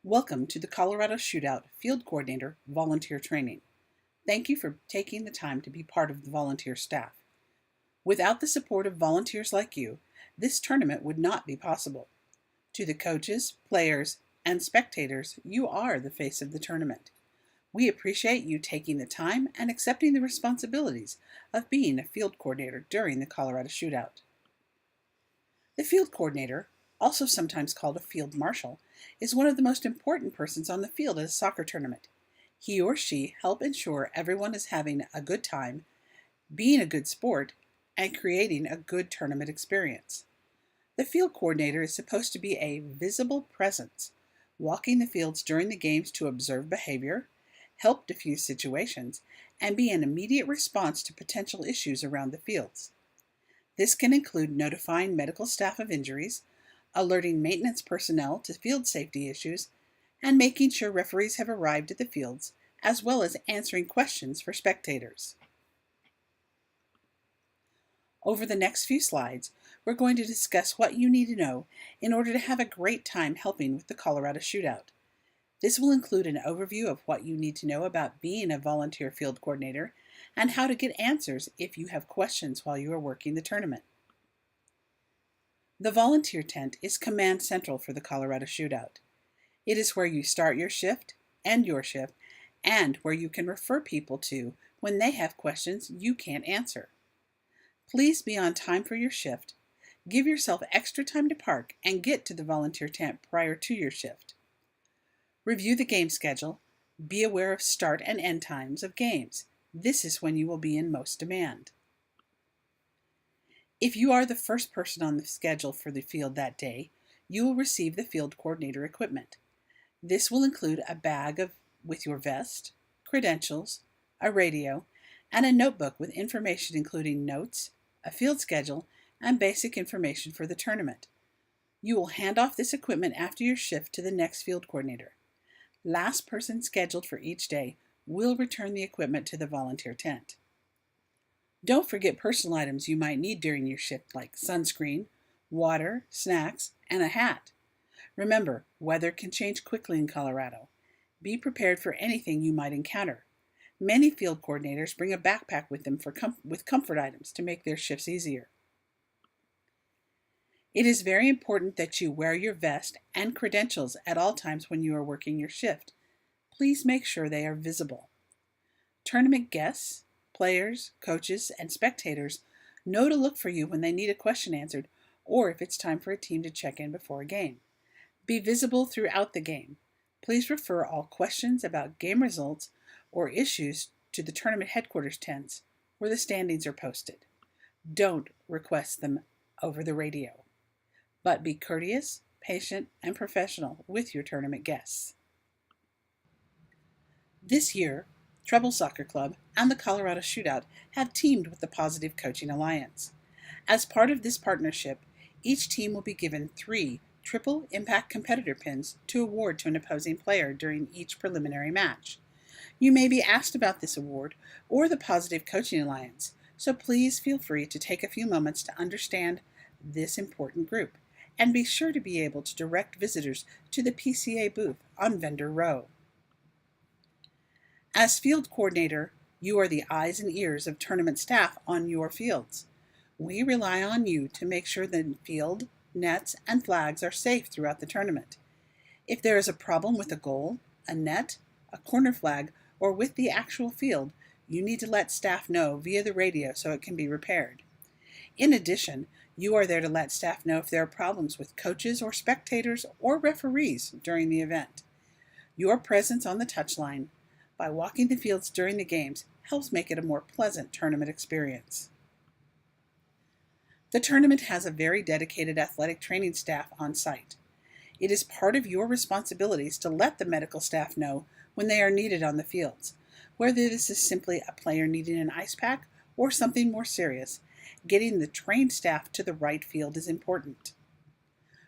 Welcome to the Colorado Shootout Field Coordinator Volunteer Training. Thank you for taking the time to be part of the volunteer staff. Without the support of volunteers like you, this tournament would not be possible. To the coaches, players, and spectators, you are the face of the tournament. We appreciate you taking the time and accepting the responsibilities of being a field coordinator during the Colorado Shootout. The field coordinator, also sometimes called a field marshal, is one of the most important persons on the field at a soccer tournament. He or she help ensure everyone is having a good time, being a good sport, and creating a good tournament experience. The field coordinator is supposed to be a visible presence, walking the fields during the games to observe behavior, help diffuse situations, and be an immediate response to potential issues around the fields. This can include notifying medical staff of injuries, alerting maintenance personnel to field safety issues, and making sure referees have arrived at the fields, as well as answering questions for spectators. Over the next few slides, we're going to discuss what you need to know in order to have a great time helping with the Colorado Shootout. This will include an overview of what you need to know about being a volunteer field coordinator and how to get answers if you have questions while you are working the tournament. The volunteer tent is command central for the Colorado Shootout. It is where you start your shift, end your shift, and where you can refer people to when they have questions you can't answer. Please be on time for your shift, give yourself extra time to park, and get to the volunteer tent prior to your shift. Review the game schedule. Be aware of start and end times of games. This is when you will be in most demand. If you are the first person on the schedule for the field that day, you will receive the field coordinator equipment. This will include a bag with your vest, credentials, a radio, and a notebook with information including notes, a field schedule, and basic information for the tournament. You will hand off this equipment after your shift to the next field coordinator. Last person scheduled for each day will return the equipment to the volunteer tent. Don't forget personal items you might need during your shift like sunscreen, water, snacks, and a hat. Remember, weather can change quickly in Colorado. Be prepared for anything you might encounter. Many field coordinators bring a backpack with them with comfort items to make their shifts easier. It is very important that you wear your vest and credentials at all times when you are working your shift. Please make sure they are visible. Tournament guests, players, coaches, and spectators know to look for you when they need a question answered or if it's time for a team to check in before a game. Be visible throughout the game. Please refer all questions about game results or issues to the tournament headquarters tents where the standings are posted. Don't request them over the radio, but be courteous, patient, and professional with your tournament guests. This year, Treble Soccer Club and the Colorado Shootout have teamed with the Positive Coaching Alliance. As part of this partnership, each team will be given 3 triple impact competitor pins to award to an opposing player during each preliminary match. You may be asked about this award or the Positive Coaching Alliance, so please feel free to take a few moments to understand this important group, and be sure to be able to direct visitors to the PCA booth on Vendor Row. As field coordinator, you are the eyes and ears of tournament staff on your fields. We rely on you to make sure the field, nets, and flags are safe throughout the tournament. If there is a problem with a goal, a net, a corner flag, or with the actual field, you need to let staff know via the radio so it can be repaired. In addition, you are there to let staff know if there are problems with coaches or spectators or referees during the event. Your presence on the touchline, by walking the fields during the games, helps make it a more pleasant tournament experience. The tournament has a very dedicated athletic training staff on site. It is part of your responsibilities to let the medical staff know when they are needed on the fields. Whether this is simply a player needing an ice pack or something more serious, getting the trained staff to the right field is important.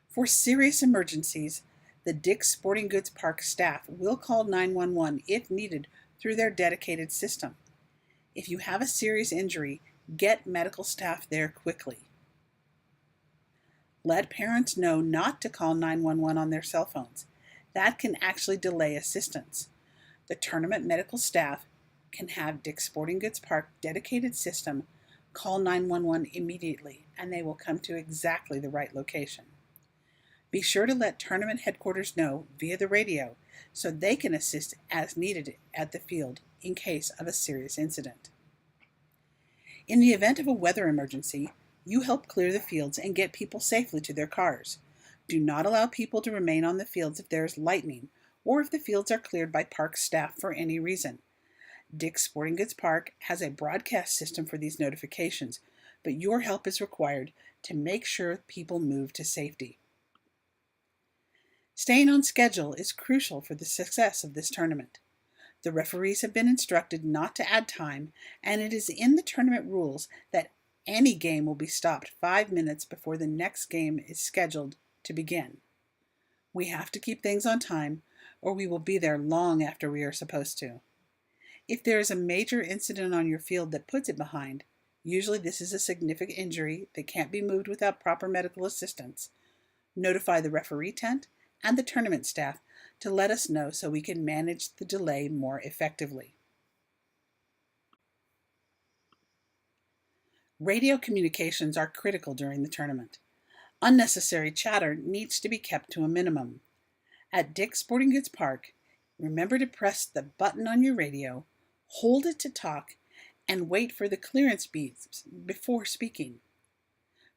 For serious emergencies, the Dick's Sporting Goods Park staff will call 911 if needed through their dedicated system. If you have a serious injury, get medical staff there quickly. Let parents know not to call 911 on their cell phones. That can actually delay assistance. The tournament medical staff can have Dick's Sporting Goods Park dedicated system call 911 immediately, and they will come to exactly the right location. Be sure to let tournament headquarters know via the radio so they can assist as needed at the field in case of a serious incident. In the event of a weather emergency, you help clear the fields and get people safely to their cars. Do not allow people to remain on the fields if there is lightning or if the fields are cleared by park staff for any reason. Dick's Sporting Goods Park has a broadcast system for these notifications, but your help is required to make sure people move to safety. Staying on schedule is crucial for the success of this tournament. The referees have been instructed not to add time, and it is in the tournament rules that any game will be stopped 5 minutes before the next game is scheduled to begin. We have to keep things on time, or we will be there long after we are supposed to. If there is a major incident on your field that puts it behind, usually this is a significant injury that can't be moved without proper medical assistance, notify the referee tent and the tournament staff to let us know so we can manage the delay more effectively. Radio communications are critical during the tournament. Unnecessary chatter needs to be kept to a minimum. At Dick's Sporting Goods Park, remember to press the button on your radio, hold it to talk, and wait for the clearance beeps before speaking.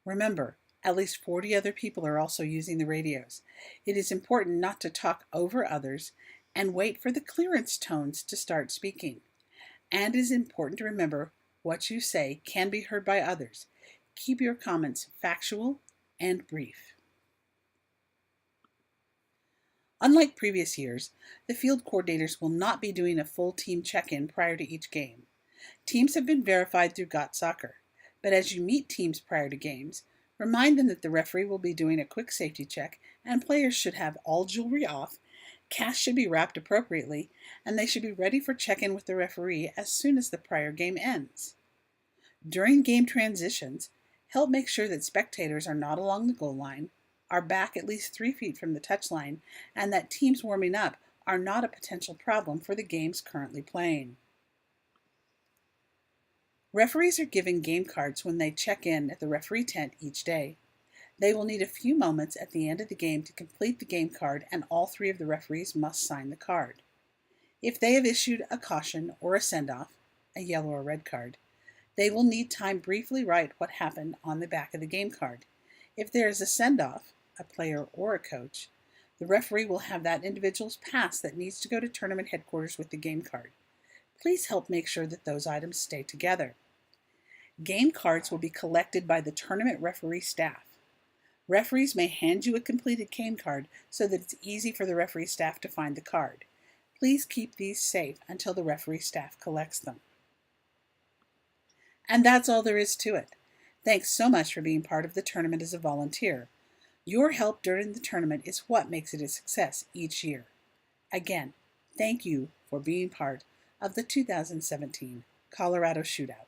Remember, at least 40 other people are also using the radios. It is important not to talk over others and wait for the clearance tones to start speaking. And it is important to remember what you say can be heard by others. Keep your comments factual and brief. Unlike previous years, the field coordinators will not be doing a full team check-in prior to each game. Teams have been verified through Got Soccer, but as you meet teams prior to games, remind them that the referee will be doing a quick safety check and players should have all jewelry off, cash should be wrapped appropriately, and they should be ready for check-in with the referee as soon as the prior game ends. During game transitions, help make sure that spectators are not along the goal line, are back at least 3 feet from the touchline, and that teams warming up are not a potential problem for the games currently playing. Referees are given game cards when they check in at the referee tent each day. They will need a few moments at the end of the game to complete the game card, and all 3 of the referees must sign the card. If they have issued a caution or a send-off, a yellow or red card, they will need time to briefly write what happened on the back of the game card. If there is a send-off, a player or a coach, the referee will have that individual's pass that needs to go to tournament headquarters with the game card. Please help make sure that those items stay together. Game cards will be collected by the tournament referee staff. Referees may hand you a completed game card so that it's easy for the referee staff to find the card. Please keep these safe until the referee staff collects them. And that's all there is to it. Thanks so much for being part of the tournament as a volunteer. Your help during the tournament is what makes it a success each year. Again, thank you for being part of the 2017 Colorado Shootout.